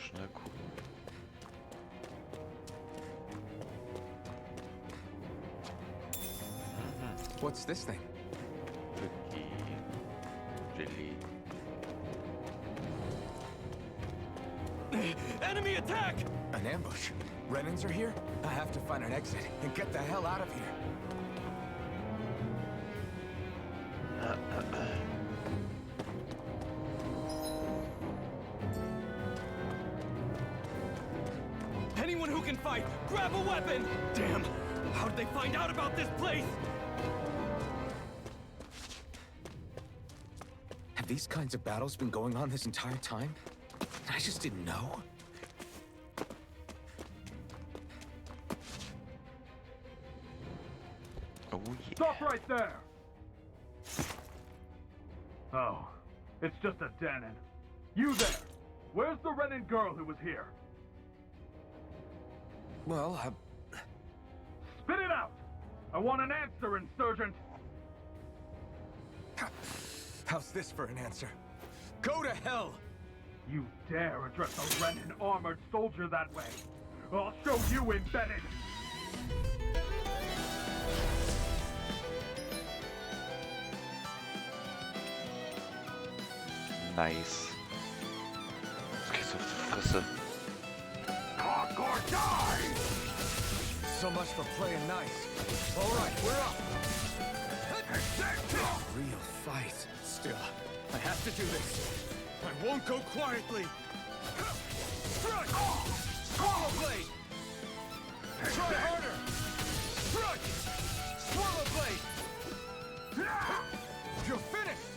Schnell gucken. What's this thing? Cookie. Jelly. Enemy attack! An ambush. Renans are here? I have to find an exit and get the hell out of here. Anyone who can fight, grab a weapon! Damn! How did they find out about this place? Have these kinds of battles been going on this entire time? I just didn't know. Oh yeah. Stop right there! Oh, it's just a Danon. You there! Where's the Renan girl who was here? Well, Spit it out! I want an answer, Insurgent! how's this for an answer? Go to hell! You dare address a Renan armored soldier that way? I'll show you embedded! Nice. Das geht so auf die Fresse. Talk or die! So much for playing nice. All right, we're up. Real fight. Still, I have to do this. I won't go quietly. Strike! Swallow blade! Try harder! Strike! Swallow blade! You're finished!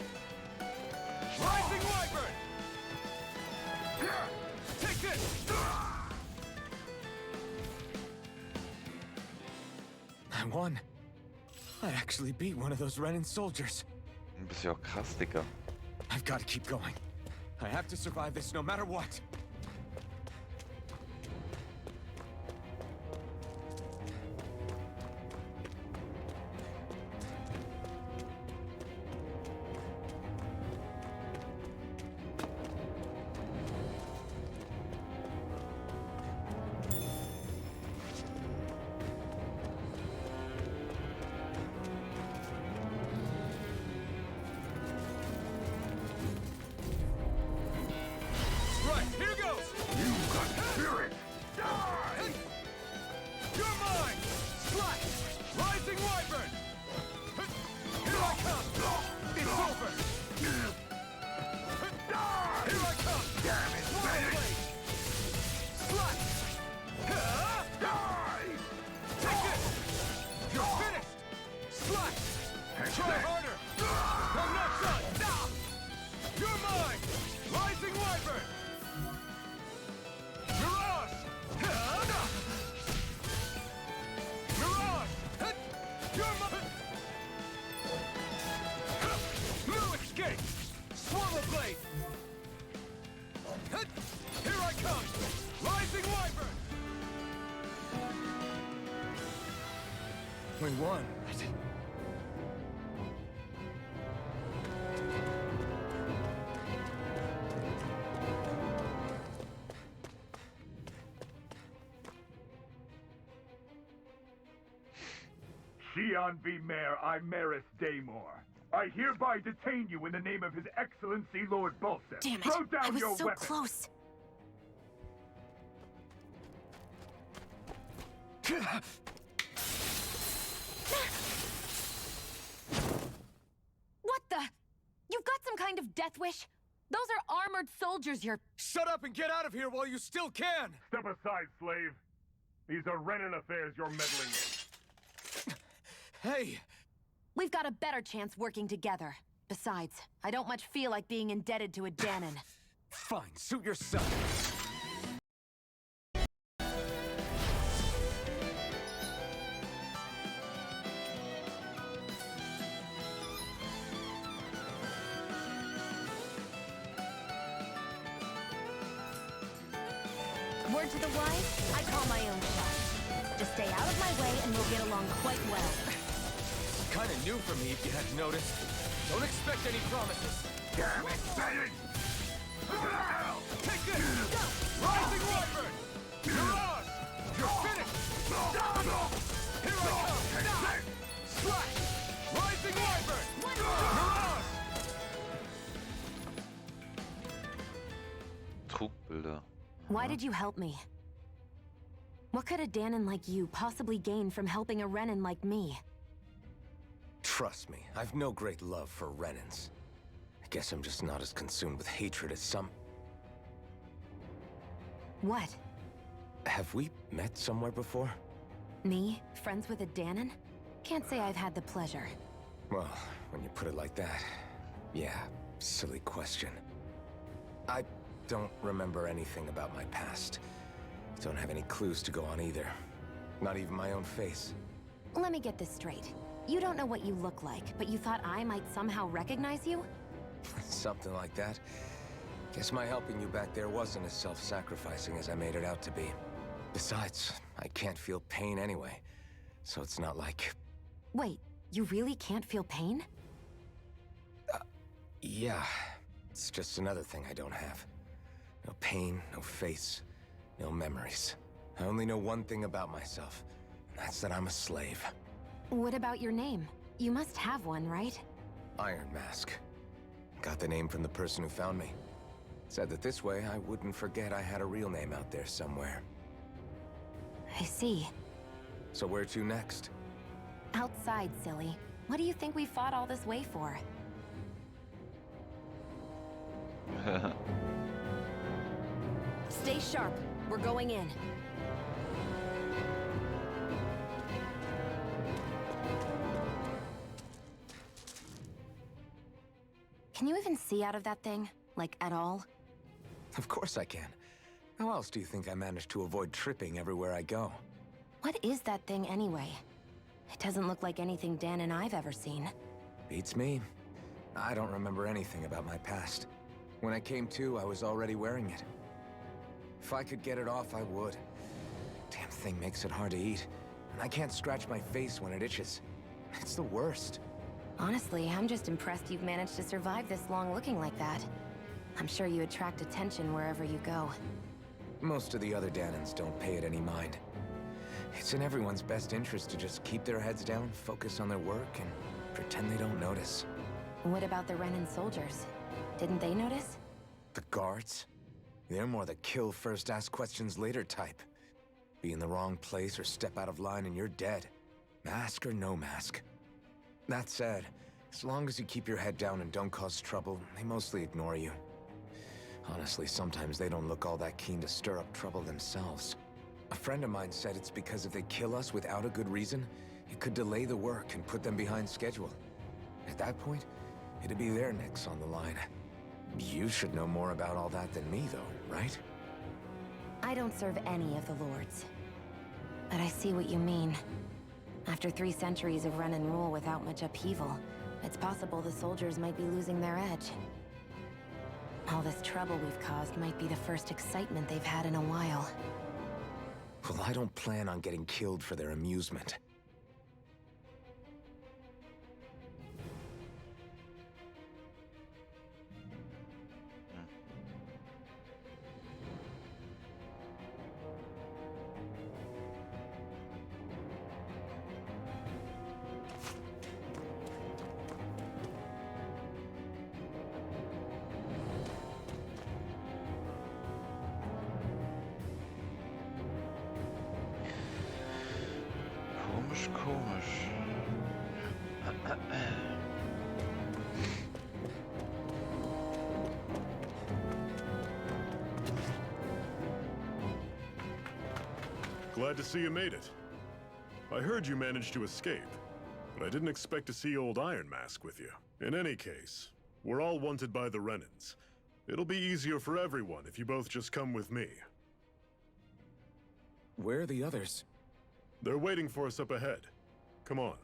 Rising Wyvern! Take this! I won. I actually beat one of those Renan soldiers. Ein bisschen auch krass, Digga. I've got to keep going. I have to survive this no matter what. Right, here goes! You got spirit! Die! You're mine! Slash! Rising Wyvern! Here I come! It's over! Die! Here I come! Damn it, Swallow finish! blade! Slash! Die! Take it! You're finished! Slash! Try harder! I'm not done! Stop! You're mine! Rising Wyvern! Mirage! Mirage! You're mine! No escape! Swallow blade! Here I come! Rising Wyvern! We won. Xi'an V. Mayor Imaris Daymore. I hereby detain you in the name of His Excellency Lord Bulseth. Damn it! Throw down I was your so weapon. close. What the? You've got some kind of death wish? Those are armored soldiers you're... Shut up and get out of here while you still can! Step aside, slave. These are Renan affairs you're meddling in. Hey! We've got a better chance working together. Besides, I don't much feel like being indebted to a Danon. Fine, suit yourself. Word to the wise, I call my own shot. Just stay out of my way and we'll get along quite well. Kinda new for me, if you hadn't noticed. Don't expect any promises. Damn it, Bennett! Take this! Rising Wyvern! You're ours! You're finished! Here I come! Slash! Rising Wyvern! You're ours! Trugbilder. Why did you help me? What could a Danon like you possibly gain from helping a Renan like me? Trust me, I've no great love for Renans. I guess I'm just not as consumed with hatred as some... What? Have we met somewhere before? Me? Friends with a Danon? Can't say I've had the pleasure. Well, when you put it like that, yeah, silly question. I don't remember anything about my past. Don't have any clues to go on either. Not even my own face. Let me get this straight. You don't know what you look like, but you thought I might somehow recognize you? Something like that. Guess my helping you back there wasn't as self-sacrificing as I made it out to be. Besides, I can't feel pain anyway, so it's not like... Wait, you really can't feel pain? Yeah, it's just another thing I don't have. No pain, no face, no memories. I only know one thing about myself, and that's that I'm a slave. What about your name? You must have one, right? Iron Mask. Got the name from the person who found me. Said that this way I wouldn't forget I had a real name out there somewhere. I see. So where to next? Outside, silly. What do you think we fought all this way for? Stay sharp. We're going in. Can you even see out of that thing? Like, at all? Of course I can. How else do you think I managed to avoid tripping everywhere I go? What is that thing anyway? It doesn't look like anything Dan and I've ever seen. Beats me. I don't remember anything about my past. When I came to, I was already wearing it. If I could get it off, I would. Damn thing makes it hard to eat. And I can't scratch my face when it itches. It's the worst. Honestly, I'm just impressed you've managed to survive this long looking like that. I'm sure you attract attention wherever you go. Most of the other Danons don't pay it any mind. It's in everyone's best interest to just keep their heads down, focus on their work, and pretend they don't notice. What about the Renan soldiers? Didn't they notice? The guards? They're more the kill first, ask questions later type. Be in the wrong place or step out of line and you're dead. Mask or no mask. That said, as long as you keep your head down and don't cause trouble, they mostly ignore you. Honestly, sometimes they don't look all that keen to stir up trouble themselves. A friend of mine said it's because if they kill us without a good reason, it could delay the work and put them behind schedule. At that point, it'd be their necks on the line. You should know more about all that than me, though, right? I don't serve any of the lords. But I see what you mean. After 3 centuries of Renan rule without much upheaval, it's possible the soldiers might be losing their edge. All this trouble we've caused might be the first excitement they've had in a while. Well, I don't plan on getting killed for their amusement. Komisch, komisch. Glad to see you made it. I heard you managed to escape, but I didn't expect to see old Iron Mask with you. In any case, we're all wanted by the Renans. It'll be easier for everyone if you both just come with me. Where are the others? They're waiting for us up ahead. Come on.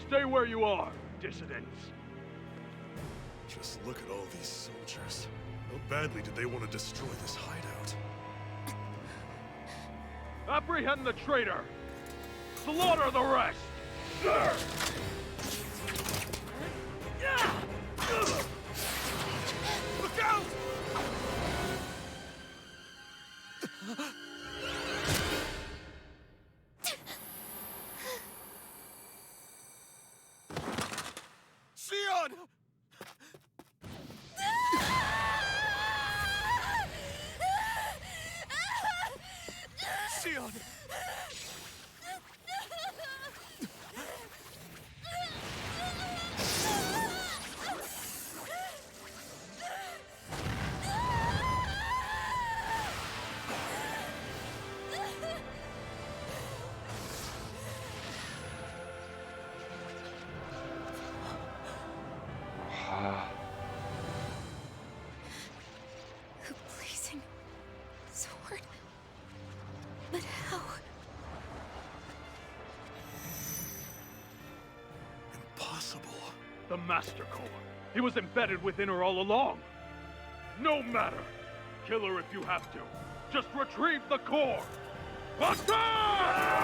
Stay where you are, dissidents. Just look at all these soldiers. How badly did they want to destroy this hideout? Apprehend the traitor! Slaughter the rest! Sir! Look out! Sion! Sion! The blazing sword. But how? Impossible. The Master Core. He was embedded within her all along. No matter. Kill her if you have to. Just retrieve the core. Attack!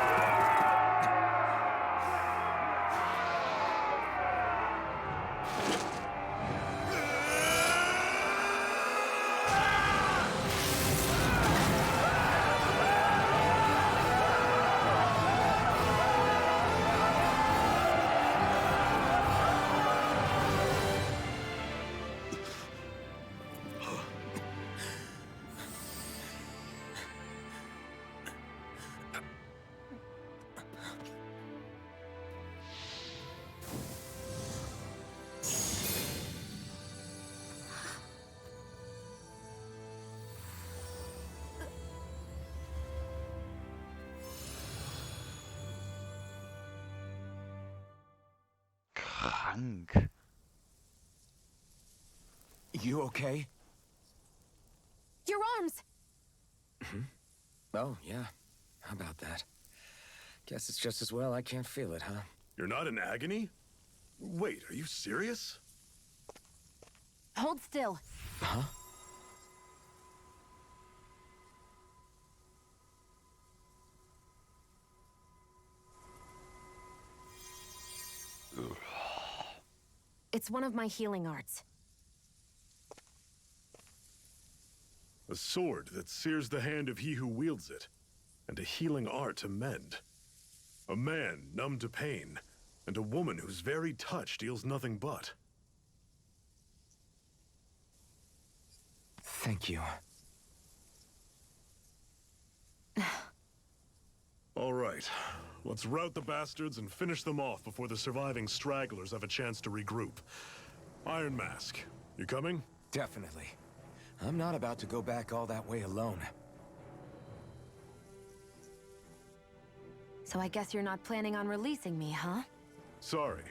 Krank. You okay? Your arms! Oh, yeah. How about that? Guess it's just as well I can't feel it, huh? You're not in agony? Wait, are you serious? Hold still. Huh? It's one of my healing arts. A sword that sears the hand of he who wields it, and a healing art to mend. A man numb to pain, and a woman whose very touch deals nothing but. Thank you. All right, let's rout the bastards and finish them off before the surviving stragglers have a chance to regroup. Iron Mask, you coming? Definitely. I'm not about to go back all that way alone. So I guess you're not planning on releasing me, huh? Sorry,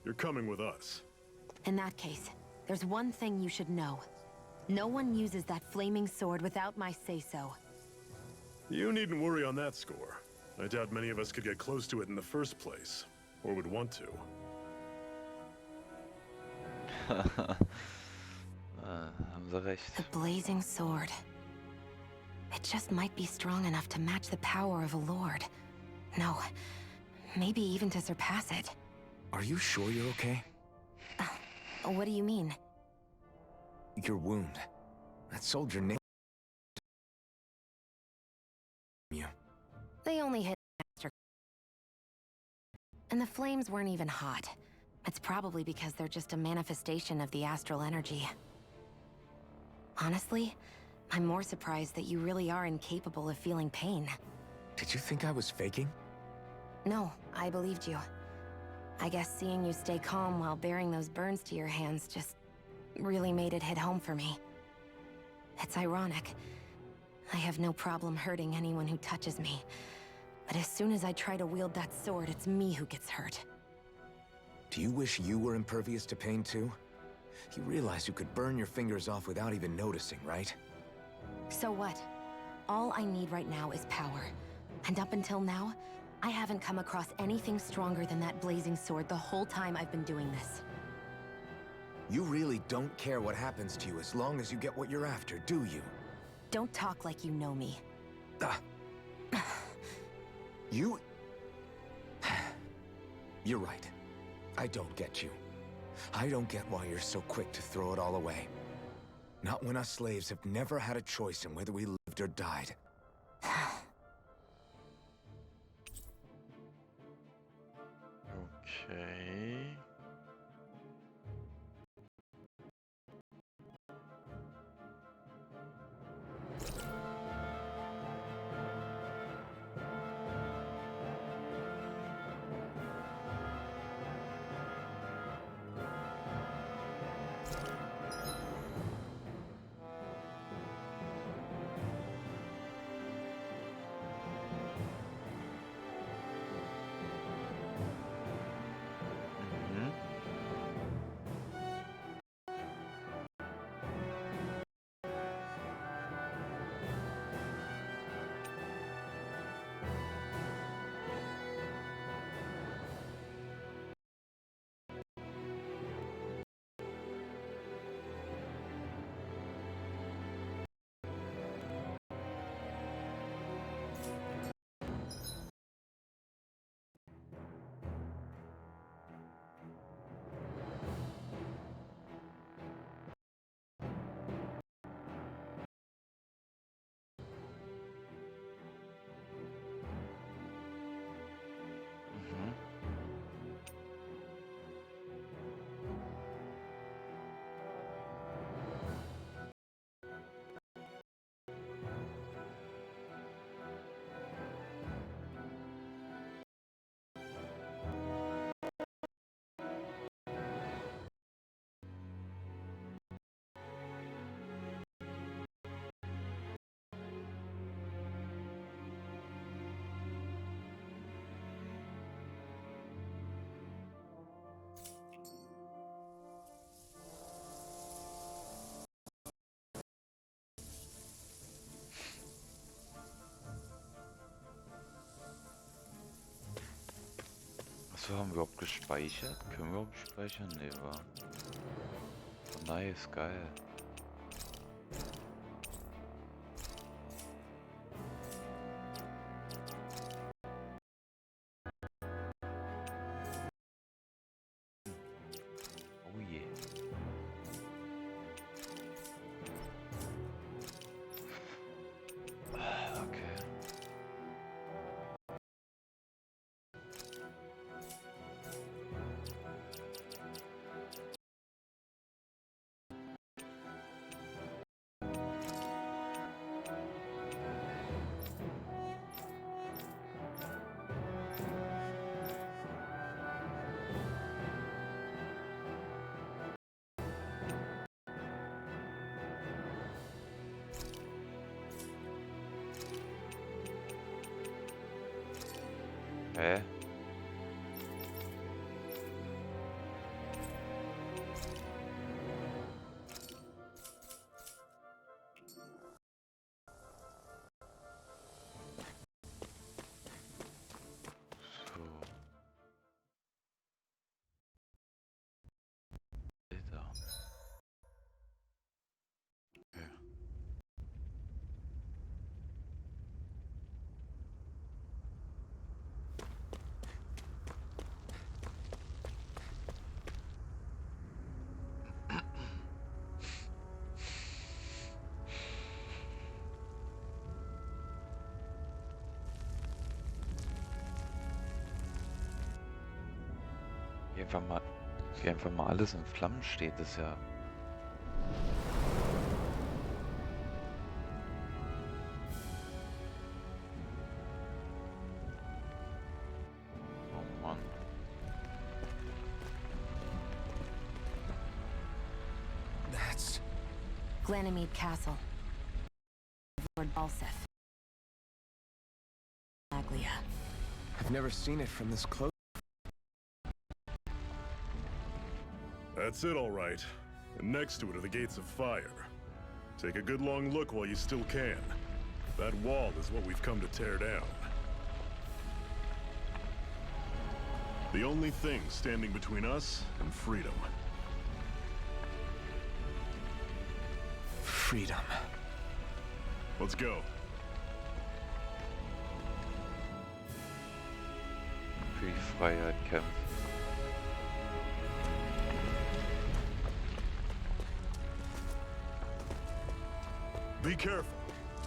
you're coming with us. In that case, there's one thing you should know. No one uses that flaming sword without my say-so. You needn't worry on that score. I doubt many of us could get close to it in the first place, or would want to. Haben sie recht. The blazing sword. It just might be strong enough to match the power of a lord. No, maybe even to surpass it. Are you sure you're okay? What do you mean? Your wound. That soldier nailed you. They only hit Master. And the flames weren't even hot. It's probably because they're just a manifestation of the astral energy. Honestly, I'm more surprised that you really are incapable of feeling pain. Did you think I was faking? No, I believed you. I guess seeing you stay calm while bearing those burns to your hands just really made it hit home for me. It's ironic. I have no problem hurting anyone who touches me. But as soon as I try to wield that sword, it's me who gets hurt. Do you wish you were impervious to pain too? You realize you could burn your fingers off without even noticing, right? So what? All I need right now is power. And up until now, I haven't come across anything stronger than that blazing sword the whole time I've been doing this. You really don't care what happens to you as long as you get what you're after, do you? Don't talk like you know me. Ah. You... You're right. I don't get you. I don't get why you're so quick to throw it all away. Not when us slaves have never had a choice in whether we lived or died. Okay. Mhm. Mhm. Achso, haben wir überhaupt gespeichert? Können wir überhaupt speichern? Nee, war. Oh, nice, geil. Oh je. Okay. Hä? So. Alter. Okay. Wie einfach mal alles in Flammen steht, ist ja. Oh Mann. That's... Ganymead Castle. Lord Balseth. Maglia. I've never seen it from this close. That's it, all right. And next to it are the Gates of Fire. Take a good long look while you still can. That wall is what we've come to tear down. The only thing standing between us and freedom. freedom. Let's go. Für die Freiheit kämpfen. Be careful.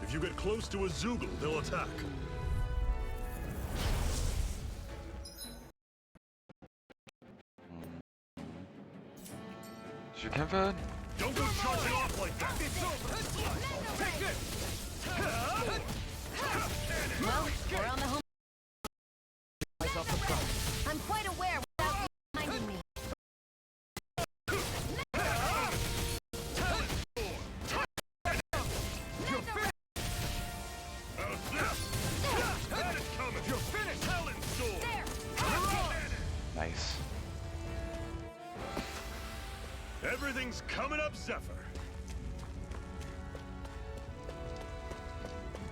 If you get close to a Zoogle, they'll attack. Ich will kämpfen! Don't go charging off like that! It's over! Take this! Well, we're on the home. I'm quite aware without you reminding me. You're finished! Talon Sword! Nice. Everything's coming up, Zephyr.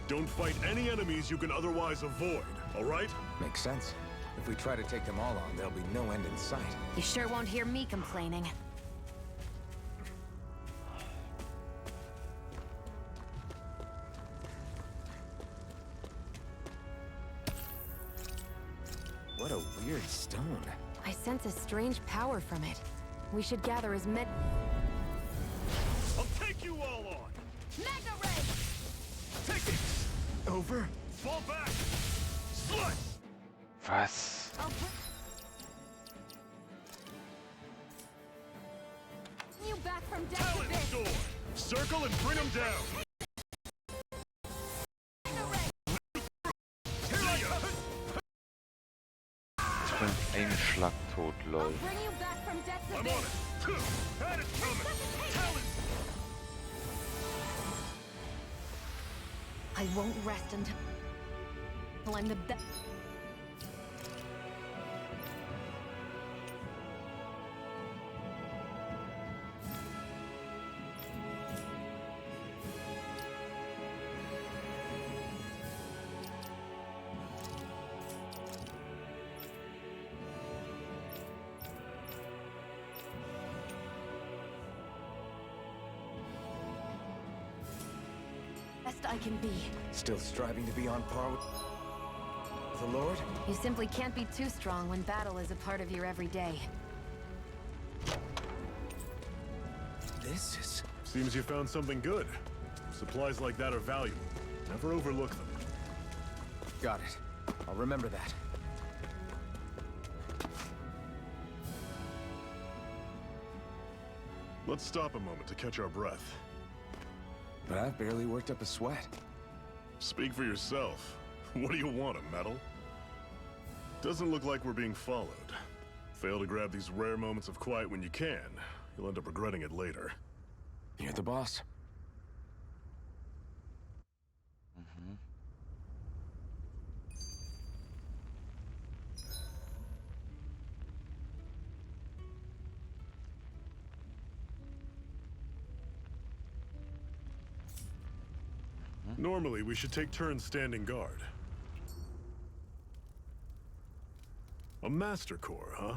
Don't fight any enemies you can otherwise avoid, all right? Makes sense. If we try to take them all on, there'll be no end in sight. You sure won't hear me complaining. What a weird stone. I sense a strange power from it. We should gather as many. I'll take you all on! Mega Ray! Take it! Over? Fall back! Slice! Was? I'll bring you back from death Talon to this. Sword! Circle and bring them down! Mega Ray! Ich bin einen Schlag tot, lol. I'll bring you back from death to I'm on this. it! Had it coming! Talon! I won't rest until I'm the best. Best I can be. Still striving to be on par with the Lord? You simply can't be too strong when battle is a part of your everyday. This is... Seems you found something good. Supplies like that are valuable. Never overlook them. Got it. I'll remember that. Let's stop a moment to catch our breath. But I've barely worked up a sweat. Speak for yourself. What do you want, a medal? Doesn't look like we're being followed. Fail to grab these rare moments of quiet when you can, you'll end up regretting it later. You're the boss. Normally, we should take turns standing guard. A Master Core, huh?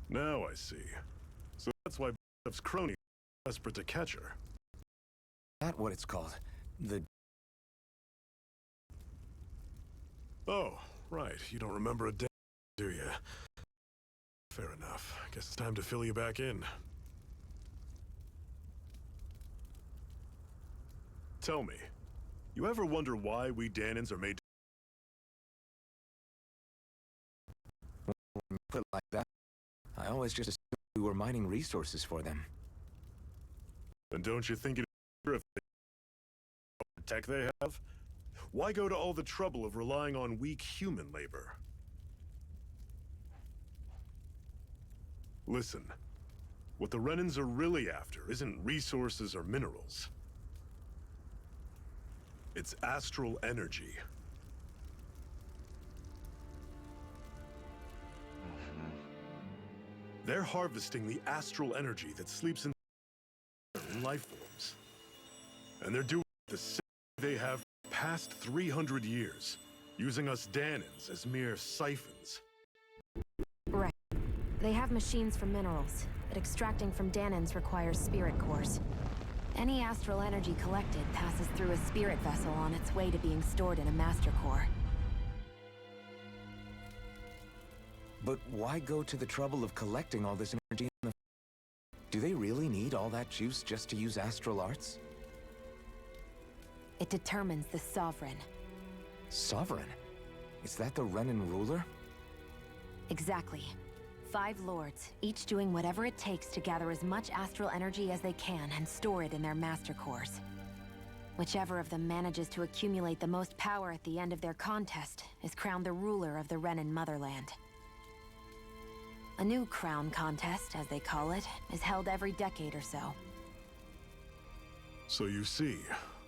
Now I see. So that's why Bishop's cronies are desperate to catch her. That what it's called? The... Oh, right. You don't remember a day, do you? Fair enough. Guess it's time to fill you back in. Tell me, you ever wonder why we Dahnans are made to Put it like that. I always just assumed we were mining resources for them. And don't you think it'd be better if they the tech they have? Why go to all the trouble of relying on weak human labor? Listen, what the Renans are really after isn't resources or minerals. It's astral energy. They're harvesting the astral energy that sleeps in life forms. And they're doing the same they have for the past 300 years, using us Dahnans as mere siphons. Right. They have machines for minerals, but extracting from Dahnans requires spirit cores. Any astral energy collected passes through a spirit vessel on its way to being stored in a Master Core. But why go to the trouble of collecting all this energy in the... Do they really need all that juice just to use astral arts? It determines the Sovereign. Sovereign? Is that the Renan ruler? Exactly. 5 lords, each doing whatever it takes to gather as much astral energy as they can and store it in their Master Cores. Whichever of them manages to accumulate the most power at the end of their contest is crowned the ruler of the Renan motherland. A new crown contest, as they call it, is held every decade or so. So you see,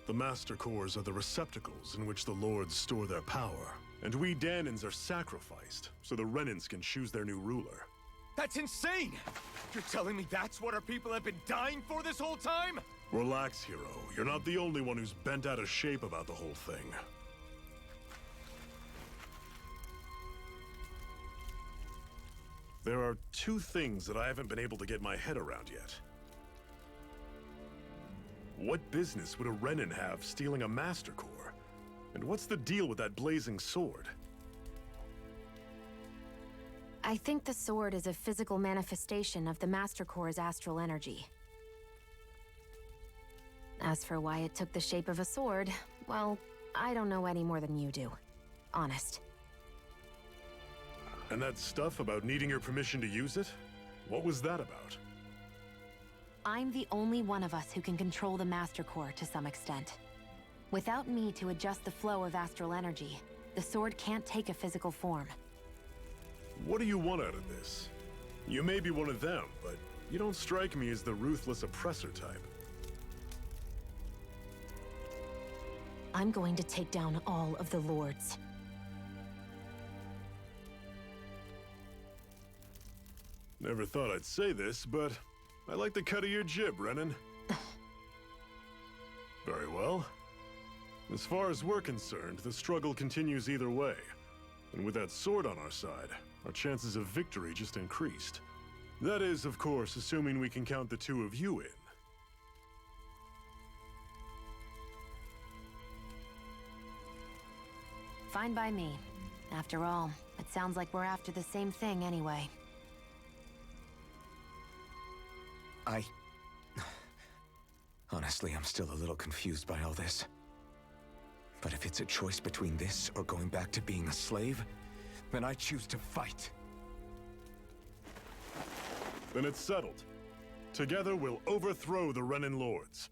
the Master Cores are the receptacles in which the Lords store their power. And we Dahnans are sacrificed, so the Renans can choose their new ruler. That's insane! You're telling me that's what our people have been dying for this whole time? Relax, hero. You're not the only one who's bent out of shape about the whole thing. There are 2 things that I haven't been able to get my head around yet. What business would a Renan have stealing a Master Core? And what's the deal with that blazing sword? I think the sword is a physical manifestation of the Master Core's astral energy. As for why it took the shape of a sword, well, I don't know any more than you do. Honest. And that stuff about needing your permission to use it? What was that about? I'm the only one of us who can control the Master Core to some extent. Without me to adjust the flow of astral energy, the sword can't take a physical form. What do you want out of this? You may be one of them, but you don't strike me as the ruthless oppressor type. I'm going to take down all of the lords. Never thought I'd say this, but I like the cut of your jib, Renan. Very well. As far as we're concerned, the struggle continues either way. And with that sword on our side, our chances of victory just increased. That is, of course, assuming we can count the 2 of you in. Fine by me. After all, it sounds like we're after the same thing anyway. Honestly, I'm still a little confused by all this. But if it's a choice between this or going back to being a slave, then I choose to fight. Then it's settled. Together, we'll overthrow the Renan Lords.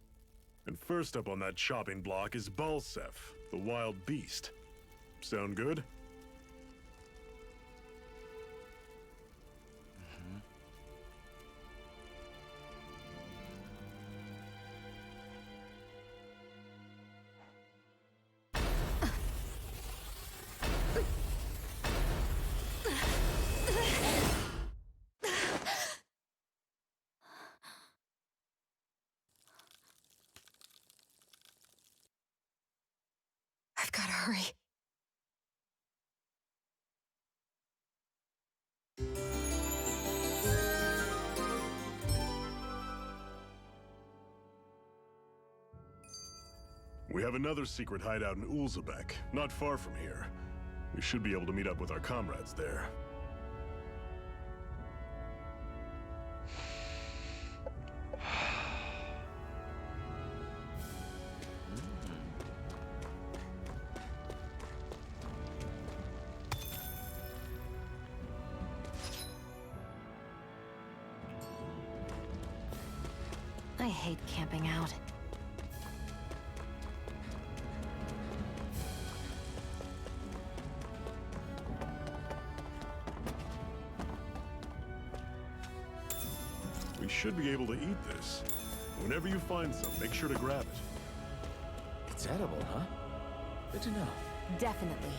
And first up on that chopping block is Balseph, the wild beast. Sound good? I've gotta hurry. We have another secret hideout in Ulzebek, not far from here. We should be able to meet up with our comrades there. I hate camping out. We should be able to eat this. Whenever you find some, make sure to grab it. It's edible, huh? Good to know. Definitely.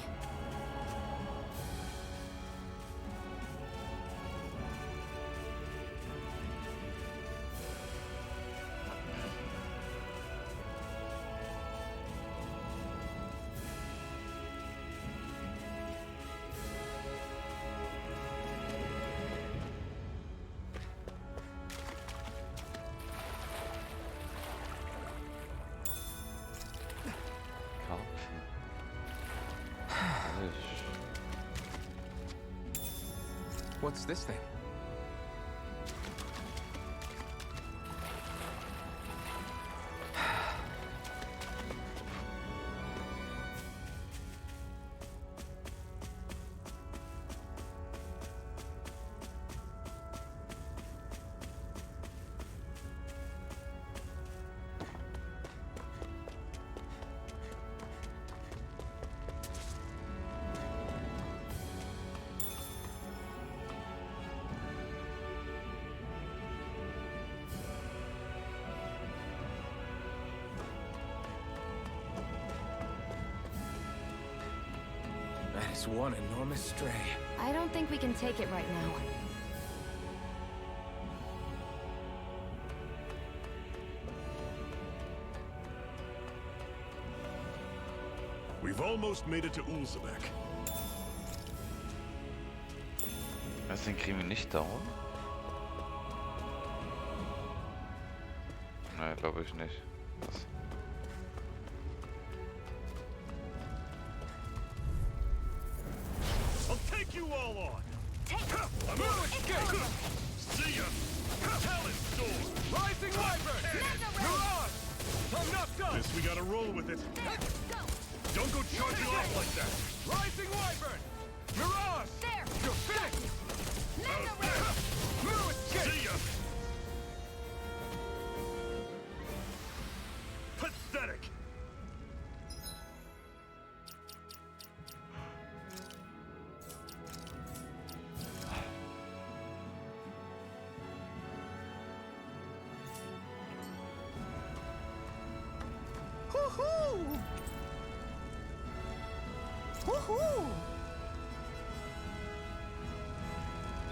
What's this thing? That is one enormous stray. I don't think we can take it right now. We've almost made it to Ulzebek. Was, den kriegen wir nicht down? Nein, glaube ich nicht. Was? I'll take you all on! I'm out! See ya! Talon Sword! Rising Wyvern! Mirage! I'm not done! Guess we gotta roll with it. Don't go charging off like that! Rising Wyvern! Mirage! There! You're finished! New escape! See ya! Pathetic! Woohoo! Woohoo!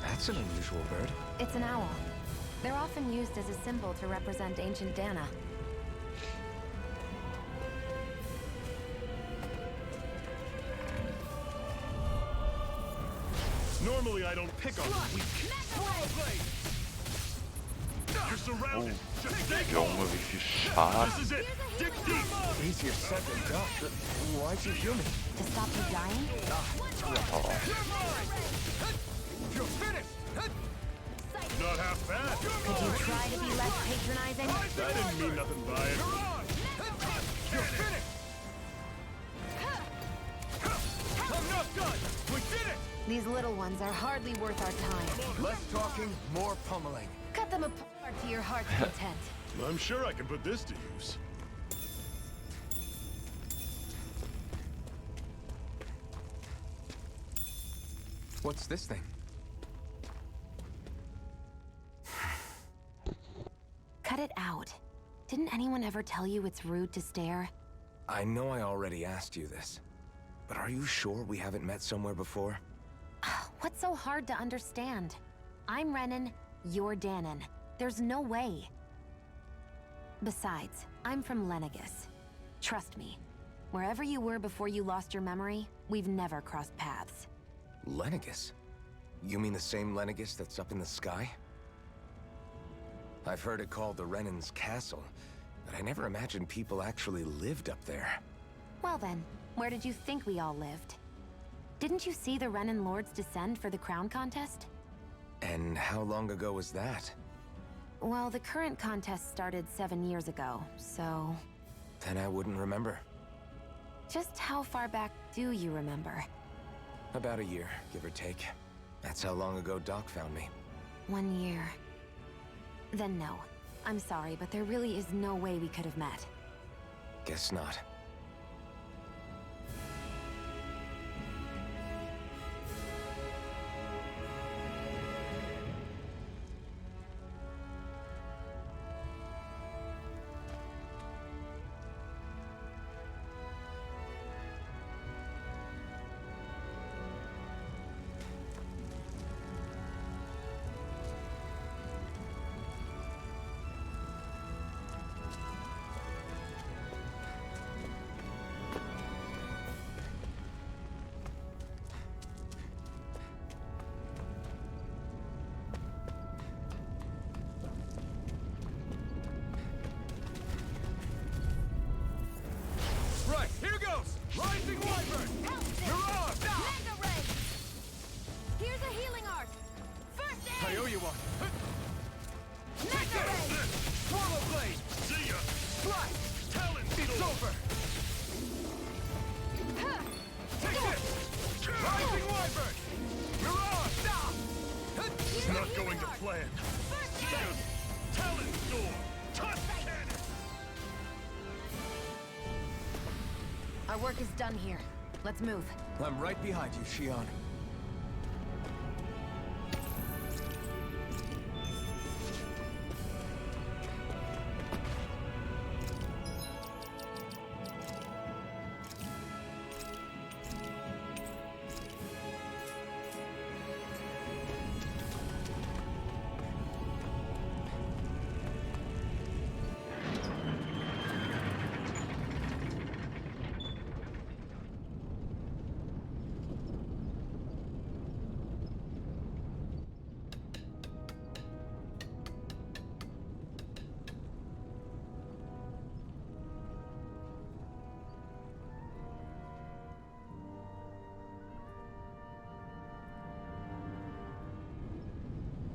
That's an unusual bird. It's an owl. They're often used as a symbol to represent ancient Dana. Normally I don't pick on the weak. Blade! You're surrounded! Just stay Junge, calm! wie viel Schaden. This is it! Dig deep! Easier said than done. Why is he human? To stop you dying? You're finished! Not half bad! Could you try to be less patronizing? I didn't mean nothing by it. You're finished! I'm not done! We did it! These little ones are hardly worth our time. Less talking, more pummeling. Cut them apart to your heart's content. I'm sure I can put this to use. What's this thing? Cut it out. Didn't anyone ever tell you it's rude to stare? I know I already asked you this, but are you sure we haven't met somewhere before? What's so hard to understand? I'm Renan, you're Danon. There's no way. Besides, I'm from Lenegis. Trust me, wherever you were before you lost your memory, we've never crossed paths. Lenegis? You mean the same Lenegis that's up in the sky? I've heard it called the Renan's Castle, but I never imagined people actually lived up there. Well then, where did you think we all lived? Didn't you see the Renan Lords descend for the crown contest? And how long ago was that? Well, the current contest started 7 years ago, so... Then I wouldn't remember. Just how far back do you remember? About a year, give or take. That's how long ago Doc found me. 1 year. Then no. I'm sorry, but there really is no way we could have met. Guess not. plan. Stand! Talon Storm! Tusk Cannon! Our work is done here. Let's move. I'm right behind you, Shion.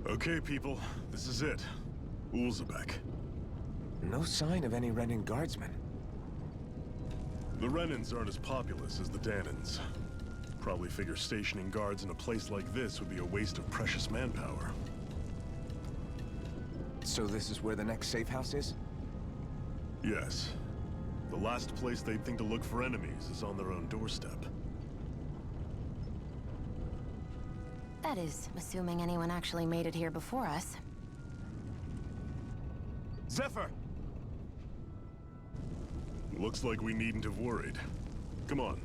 Okay, people, this is it. Ulzebek. No sign of any Renan guardsmen. The Renans aren't as populous as the Danans. Probably figure stationing guards in a place like this would be a waste of precious manpower. So this is where the next safe house is? Yes. The last place they'd think to look for enemies is on their own doorstep. That is, assuming anyone actually made it here before us. Zephyr! Looks like we needn't have worried. Come on.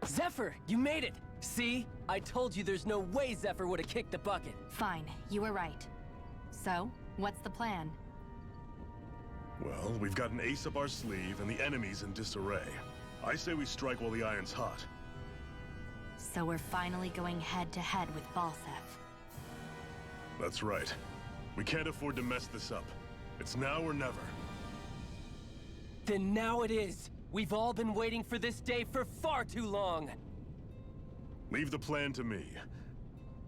Zephyr, you made it! See? I told you there's no way Zephyr would have kicked the bucket. Fine, you were right. So, what's the plan? Well, we've got an ace up our sleeve and the enemy's in disarray. I say we strike while the iron's hot. So we're finally going head-to-head with Balseph. That's right. We can't afford to mess this up. It's now or never. Then now it is! We've all been waiting for this day for far too long! Leave the plan to me.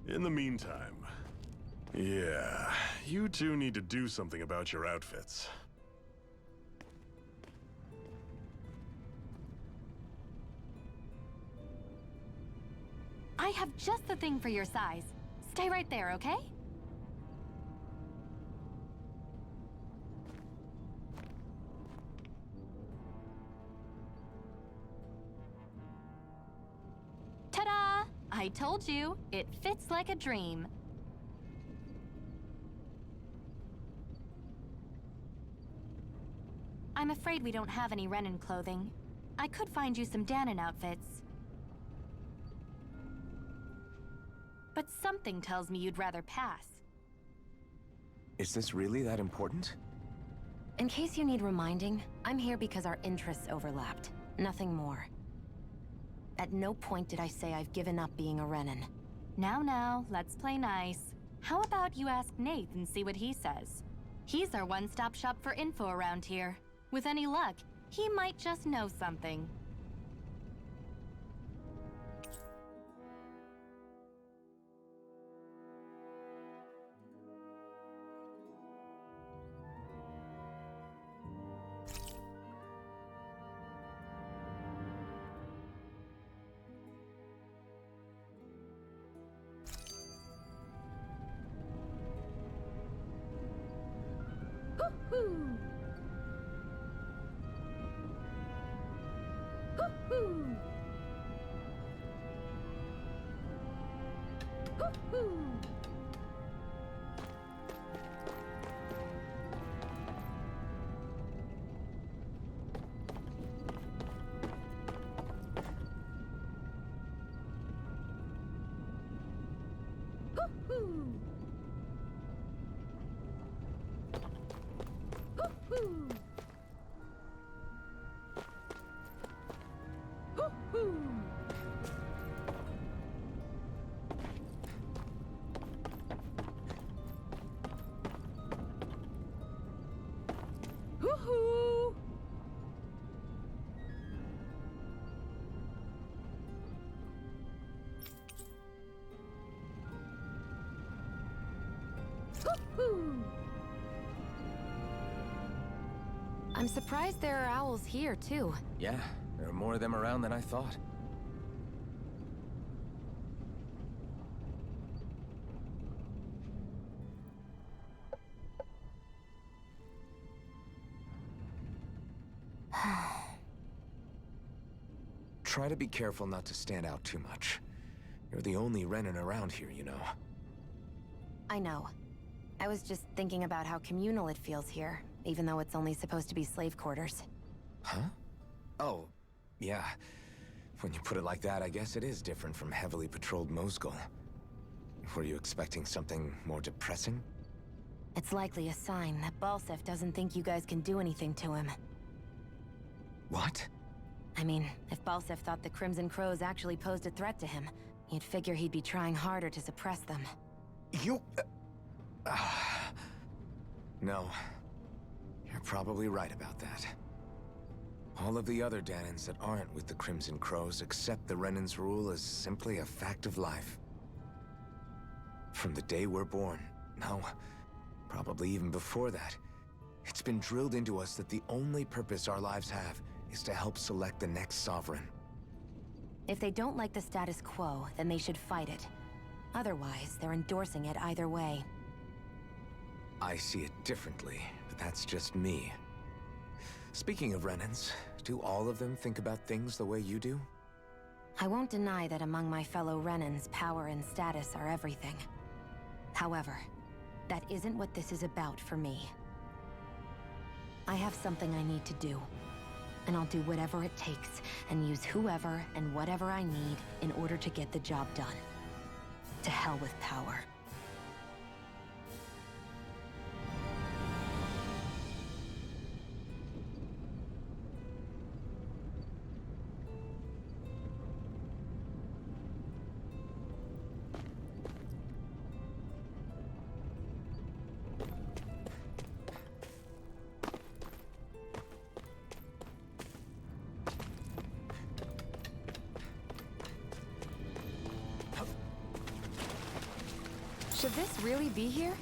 In the meantime... yeah, you two need to do something about your outfits. I have just the thing for your size. Stay right there, okay? Ta-da! I told you, it fits like a dream. I'm afraid we don't have any Renan clothing. I could find you some Danon outfits. but something tells me you'd rather pass. Is this really that important? In case you need reminding, I'm here because our interests overlapped. Nothing more. At no point did I say I've given up being a Renan. Now, let's play nice. How about you ask Nath and see what he says? He's our one-stop shop for info around here. With any luck, he might just know something. Hoo-hoo! Hoo-hoo! Hoo-hoo! Hoo-hoo! Hoo-hoo! Hoo-hoo! Hoo-hoo! Hoo-hoo! I'm surprised there are owls here, too. Yeah, there are more of them around than I thought. Try to be careful not to stand out too much. You're the only Renan around here, you know. I know. I was just thinking about how communal it feels here, even though it's only supposed to be slave quarters. Huh? Oh, yeah. When you put it like that, I guess it is different from heavily patrolled Mosgul. Were you expecting something more depressing? It's likely a sign that Balsef doesn't think you guys can do anything to him. What? I mean, if Balsef thought the Crimson Crows actually posed a threat to him, you'd figure he'd be trying harder to suppress them. You... No. You're probably right about that. All of the other Danans that aren't with the Crimson Crows accept the Renan's rule as simply a fact of life. From the day we're born, no, probably even before that, it's been drilled into us that the only purpose our lives have is to help select the next sovereign. If they don't like the status quo, then they should fight it. Otherwise, they're endorsing it either way. I see it differently, but that's just me. Speaking of Renans, do all of them think about things the way you do? I won't deny that among my fellow Renans, power and status are everything. However, that isn't what this is about for me. I have something I need to do, and I'll do whatever it takes, and use whoever and whatever I need in order to get the job done. To hell with power. Should this really be here?